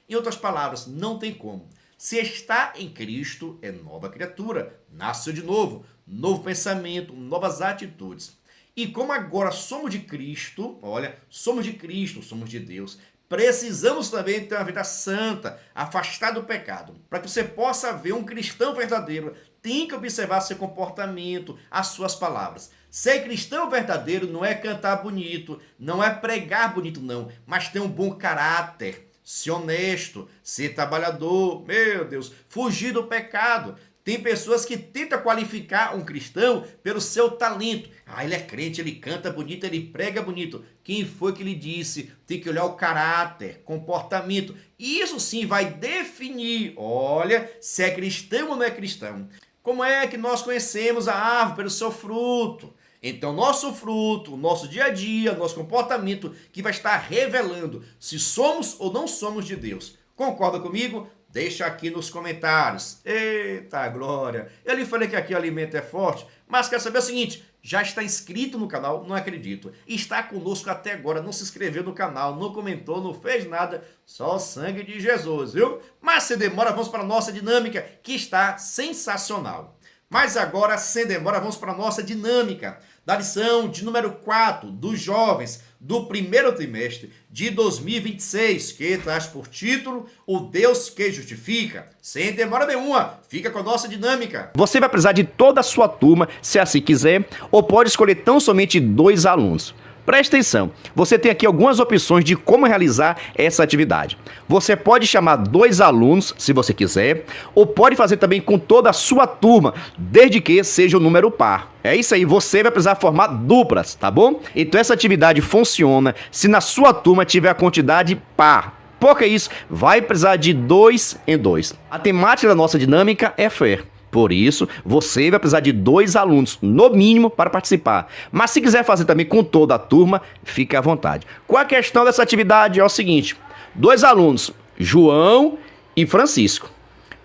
Em outras palavras, não tem como. Se está em Cristo, é nova criatura, nasceu de novo, novo pensamento, novas atitudes. E como agora somos de Cristo, olha, somos de Cristo, somos de Deus, precisamos também ter uma vida santa, afastada do pecado. Para que você possa ver um cristão verdadeiro, tem que observar seu comportamento, as suas palavras. Ser cristão verdadeiro não é cantar bonito, não é pregar bonito não, mas ter um bom caráter, ser honesto, ser trabalhador, meu Deus, fugir do pecado. Tem pessoas que tentam qualificar um cristão pelo seu talento. Ah, ele é crente, ele canta bonito, ele prega bonito. Quem foi que lhe disse? Tem que olhar o caráter, comportamento. Isso sim vai definir, olha, se é cristão ou não é cristão. Como é que nós conhecemos a árvore pelo seu fruto? Então, nosso fruto, nosso dia a dia, nosso comportamento, que vai estar revelando se somos ou não somos de Deus. Concorda comigo? Deixa aqui nos comentários. Eita glória! Eu lhe falei que aqui o alimento é forte, mas quer saber o seguinte, já está inscrito no canal? Não acredito. Está conosco até agora, não se inscreveu no canal, não comentou, não fez nada, só o sangue de Jesus, viu? Mas sem demora, vamos para a nossa dinâmica, que está sensacional. Mas agora, sem demora, vamos para a nossa dinâmica da lição de número 4 dos jovens do primeiro trimestre de 2026, que traz por título O Deus que Justifica. Sem demora nenhuma, fica com a nossa dinâmica. Você vai precisar de toda a sua turma, se assim quiser, ou pode escolher tão somente 2 alunos. Preste atenção, você tem aqui algumas opções de como realizar essa atividade. Você pode chamar 2 alunos, se você quiser, ou pode fazer também com toda a sua turma, desde que seja o número par. É isso aí, você vai precisar formar duplas, tá bom? Então essa atividade funciona se na sua turma tiver a quantidade par. Porque isso vai precisar de 2 em 2. A temática da nossa dinâmica é fé. Por isso, você vai precisar de 2 alunos, no mínimo, para participar. Mas se quiser fazer também com toda a turma, fique à vontade. Qual a questão dessa atividade? É o seguinte, 2 alunos, João e Francisco.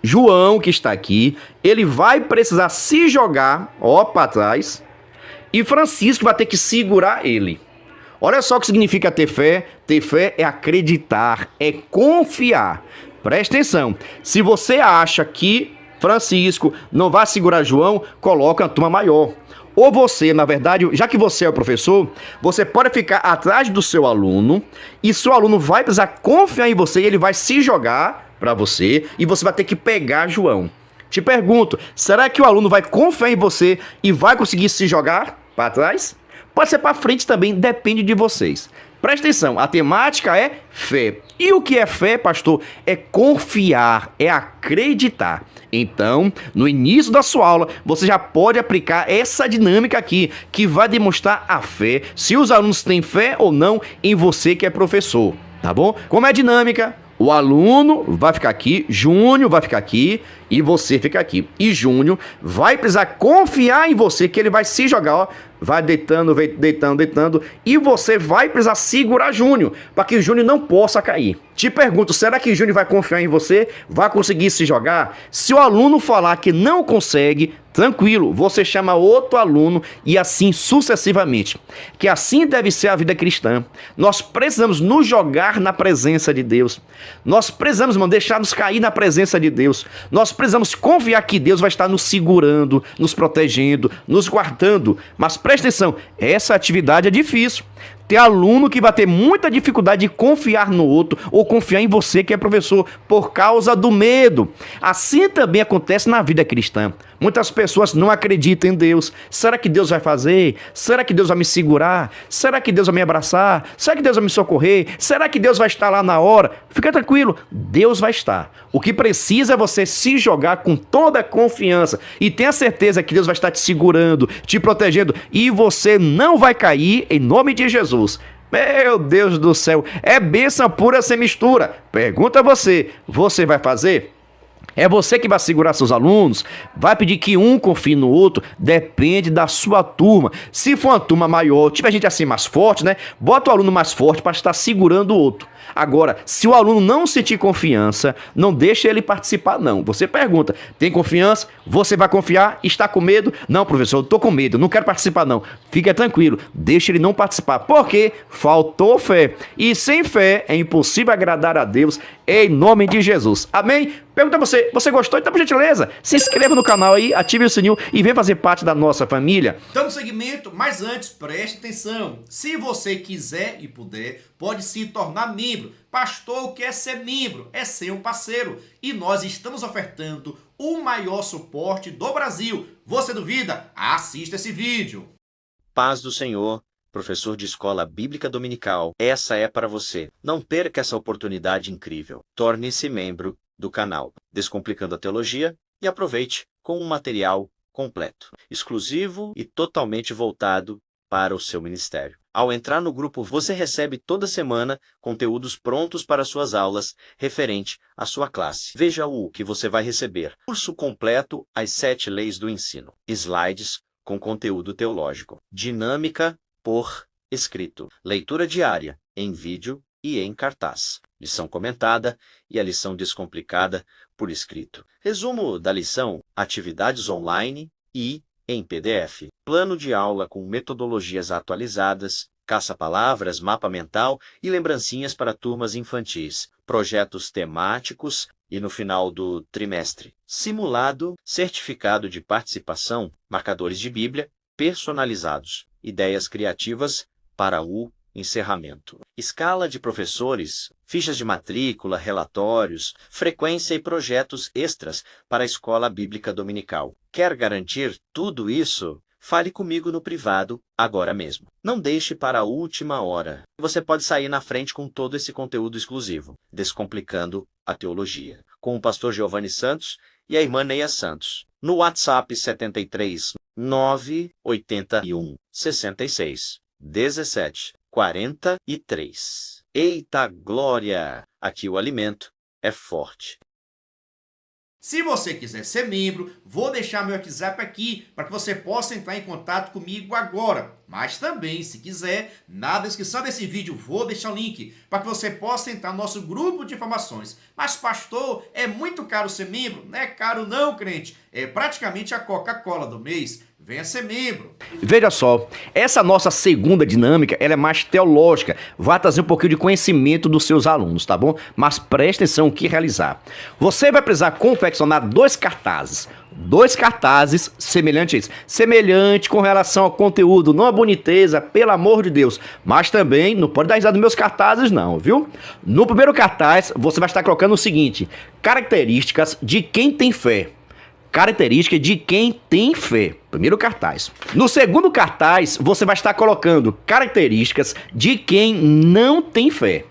João, que está aqui, ele vai precisar se jogar, ó, para trás, e Francisco vai ter que segurar ele. Olha só o que significa ter fé. Ter fé é acreditar, é confiar. Presta atenção, se você acha que Francisco não vai segurar João, coloca uma turma maior. Ou você, na verdade, já que você é o professor, você pode ficar atrás do seu aluno e seu aluno vai precisar confiar em você e ele vai se jogar para você e você vai ter que pegar João. Te pergunto, será que o aluno vai confiar em você e vai conseguir se jogar para trás? Pode ser para frente também, depende de vocês. Presta atenção, a temática é fé. E o que é fé, pastor? É confiar, é acreditar. Então, no início da sua aula, você já pode aplicar essa dinâmica aqui, que vai demonstrar a fé, se os alunos têm fé ou não em você que é professor, tá bom? Como é a dinâmica? O aluno vai ficar aqui, Júnior vai ficar aqui e você fica aqui. E Júnior vai precisar confiar em você que ele vai se jogar, ó. Vai deitando, deitando, e você vai precisar segurar Júnior, para que o Júnior não possa cair. Te pergunto, será que Júnior vai confiar em você? Vai conseguir se jogar? Se o aluno falar que não consegue, tranquilo, você chama outro aluno e assim sucessivamente. Que assim deve ser a vida cristã. Nós precisamos nos jogar na presença de Deus. Nós precisamos, irmão, deixar-nos cair na presença de Deus. Nós precisamos confiar que Deus vai estar nos segurando, nos protegendo, nos guardando. Mas presta atenção, essa atividade é difícil. Tem aluno que vai ter muita dificuldade de confiar no outro ou confiar em você que é professor por causa do medo. Assim também acontece na vida cristã. Muitas pessoas não acreditam em Deus. Será que Deus vai fazer? Será que Deus vai me segurar? Será que Deus vai me abraçar? Será que Deus vai me socorrer? Será que Deus vai estar lá na hora? Fica tranquilo, Deus vai estar. O que precisa é você se jogar com toda a confiança e tenha certeza que Deus vai estar te segurando, te protegendo e você não vai cair em nome de Jesus. Meu Deus do céu, é bênção pura sem mistura. Pergunta a você, você vai fazer? É você que vai segurar seus alunos? Vai pedir que um confie no outro? Depende da sua turma. Se for uma turma maior, tiver gente assim mais forte, né? Bota o aluno mais forte para estar segurando o outro. Agora, se o aluno não sentir confiança, não deixe ele participar, não. Você pergunta, tem confiança? Você vai confiar? Está com medo? Não, professor, eu estou com medo, não quero participar, não. Fica tranquilo, deixe ele não participar, porque faltou fé. E sem fé é impossível agradar a Deus, em nome de Jesus. Amém? Pergunta a você, você gostou? Então, por gentileza, se inscreva no canal aí, ative o sininho e venha fazer parte da nossa família. Dando seguimento, mas antes, preste atenção. Se você quiser e puder, pode se tornar membro. Pastor, o que é ser membro? É ser um parceiro. E nós estamos ofertando o maior suporte do Brasil. Você duvida? Assista esse vídeo. Paz do Senhor, professor de escola bíblica dominical. Essa é para você. Não perca essa oportunidade incrível. Torne-se membro do canal Descomplicando a Teologia e aproveite com um material completo, exclusivo e totalmente voltado para o seu ministério. Ao entrar no grupo, você recebe toda semana conteúdos prontos para suas aulas referente à sua classe. Veja o que você vai receber. Curso completo As 7 Leis do Ensino. Slides com conteúdo teológico. Dinâmica por escrito. Leitura diária em vídeo e em cartaz. Lição comentada e a lição descomplicada por escrito. Resumo da lição, atividades online e em PDF. Plano de aula com metodologias atualizadas, caça-palavras, mapa mental e lembrancinhas para turmas infantis. Projetos temáticos e no final do trimestre. Simulado, certificado de participação, marcadores de Bíblia personalizados. Ideias criativas para o encerramento. Escala de professores, fichas de matrícula, relatórios, frequência e projetos extras para a escola bíblica dominical. Quer garantir tudo isso? Fale comigo no privado agora mesmo. Não deixe para a última hora. Você pode sair na frente com todo esse conteúdo exclusivo, Descomplicando a Teologia, com o pastor Giovanni Santos e a irmã Neia Santos. No WhatsApp 73 981 66 17 43. Eita glória! Aqui o alimento é forte. Se você quiser ser membro, vou deixar meu WhatsApp aqui para que você possa entrar em contato comigo agora. Mas também, se quiser, na descrição desse vídeo vou deixar o link para que você possa entrar no nosso grupo de informações. Mas pastor, é muito caro ser membro? Não é caro não, crente. É praticamente a Coca-Cola do mês. Venha ser membro. Veja só, essa nossa segunda dinâmica, ela é mais teológica, vai trazer um pouquinho de conhecimento dos seus alunos, tá bom? Mas preste atenção no que realizar. Você vai precisar confeccionar dois cartazes semelhantes, semelhante com relação ao conteúdo, não a boniteza, pelo amor de Deus, mas também não pode dar risada nos meus cartazes não, viu? No primeiro cartaz, você vai estar colocando o seguinte: características de quem tem fé. Característica de quem tem fé. Primeiro cartaz. No segundo cartaz, você vai estar colocando características de quem não tem fé.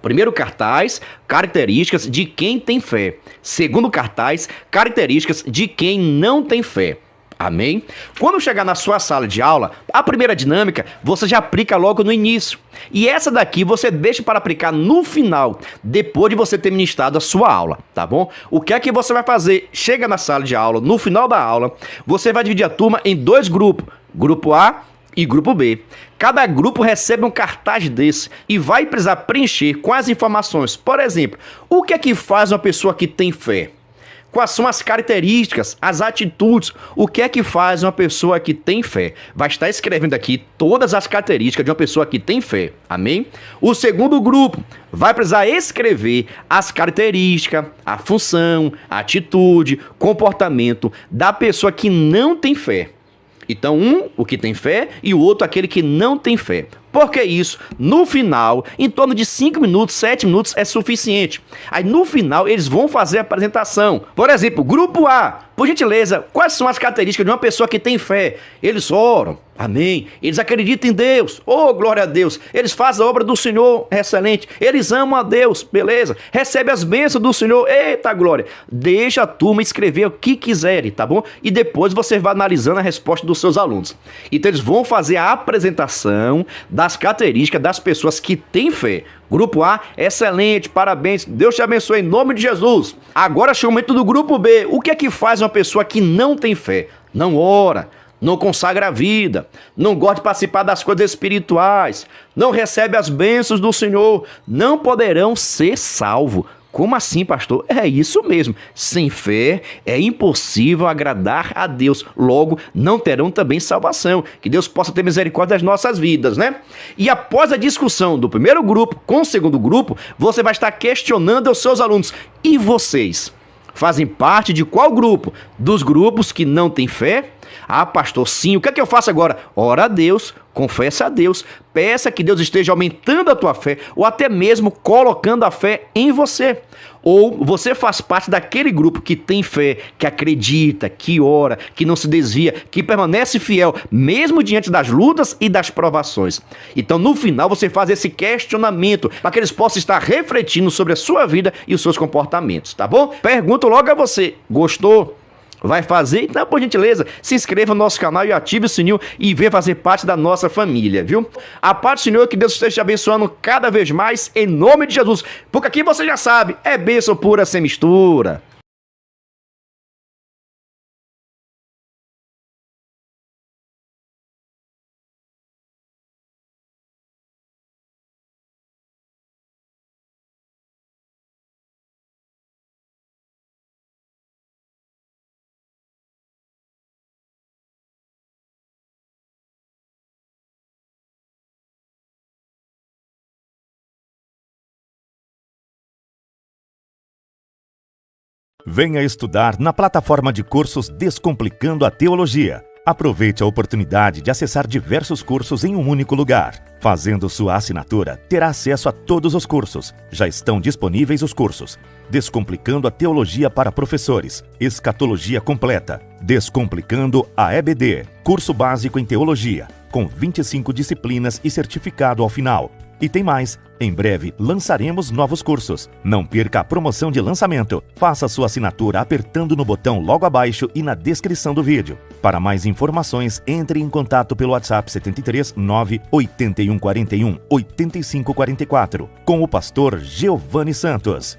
Primeiro cartaz, características de quem tem fé. Segundo cartaz, características de quem não tem fé. Amém? Quando chegar na sua sala de aula, a primeira dinâmica você já aplica logo no início. E essa daqui você deixa para aplicar no final, depois de você ter ministrado a sua aula, tá bom? O que é que você vai fazer? Chega na sala de aula, no final da aula, você vai dividir a turma em dois grupos, grupo A e grupo B. Cada grupo recebe um cartaz desse e vai precisar preencher com as informações. Por exemplo, o que é que faz uma pessoa que tem fé? Quais são as características, as atitudes, o que é que faz uma pessoa que tem fé? Vai estar escrevendo aqui todas as características de uma pessoa que tem fé, amém? O segundo grupo vai precisar escrever as características, a função, a atitude, comportamento da pessoa que não tem fé. Então, um, o que tem fé, e o outro, aquele que não tem fé. Por que isso? No final, em torno de 5 minutos, 7 minutos é suficiente. Aí no final eles vão fazer a apresentação. Por exemplo, grupo A. Por gentileza, quais são as características de uma pessoa que tem fé? Eles oram, amém. Eles acreditam em Deus, oh glória a Deus. Eles fazem a obra do Senhor, excelente. Eles amam a Deus, beleza. Recebe as bênçãos do Senhor, eita glória. Deixa a turma escrever o que quiserem, tá bom? E depois você vai analisando a resposta dos seus alunos. Então eles vão fazer a apresentação das características das pessoas que têm fé. Grupo A, excelente, parabéns, Deus te abençoe em nome de Jesus. Agora chega o momento do grupo B. O que é que faz uma pessoa que não tem fé? Não ora, não consagra a vida, não gosta de participar das coisas espirituais, não recebe as bênçãos do Senhor, não poderão ser salvos. Como assim, pastor? É isso mesmo. Sem fé é impossível agradar a Deus. Logo, não terão também salvação. Que Deus possa ter misericórdia das nossas vidas, né? E após a discussão do primeiro grupo com o segundo grupo, você vai estar questionando aos seus alunos. E vocês? Fazem parte de qual grupo? Dos grupos que não têm fé? Ah, pastor, sim. O que é que eu faço agora? Ora a Deus, confessa a Deus, peça que Deus esteja aumentando a tua fé ou até mesmo colocando a fé em você. Ou você faz parte daquele grupo que tem fé, que acredita, que ora, que não se desvia, que permanece fiel, mesmo diante das lutas e das provações. Então, no final, você faz esse questionamento para que eles possam estar refletindo sobre a sua vida e os seus comportamentos, tá bom? Pergunto logo a você, gostou? Vai fazer? Então, por gentileza, se inscreva no nosso canal e ative o sininho e venha fazer parte da nossa família, viu? A paz do Senhor, que Deus esteja te abençoando cada vez mais, em nome de Jesus. Porque aqui você já sabe, é bênção pura sem mistura. Venha estudar na plataforma de cursos Descomplicando a Teologia. Aproveite a oportunidade de acessar diversos cursos em um único lugar. Fazendo sua assinatura, terá acesso a todos os cursos. Já estão disponíveis os cursos: Descomplicando a Teologia para Professores, Escatologia Completa, Descomplicando a EBD, Curso Básico em Teologia, com 25 disciplinas e certificado ao final. E tem mais, em breve lançaremos novos cursos. Não perca a promoção de lançamento. Faça sua assinatura apertando no botão logo abaixo e na descrição do vídeo. Para mais informações, entre em contato pelo WhatsApp 73 98141 8544 com o pastor Giovanni Santos.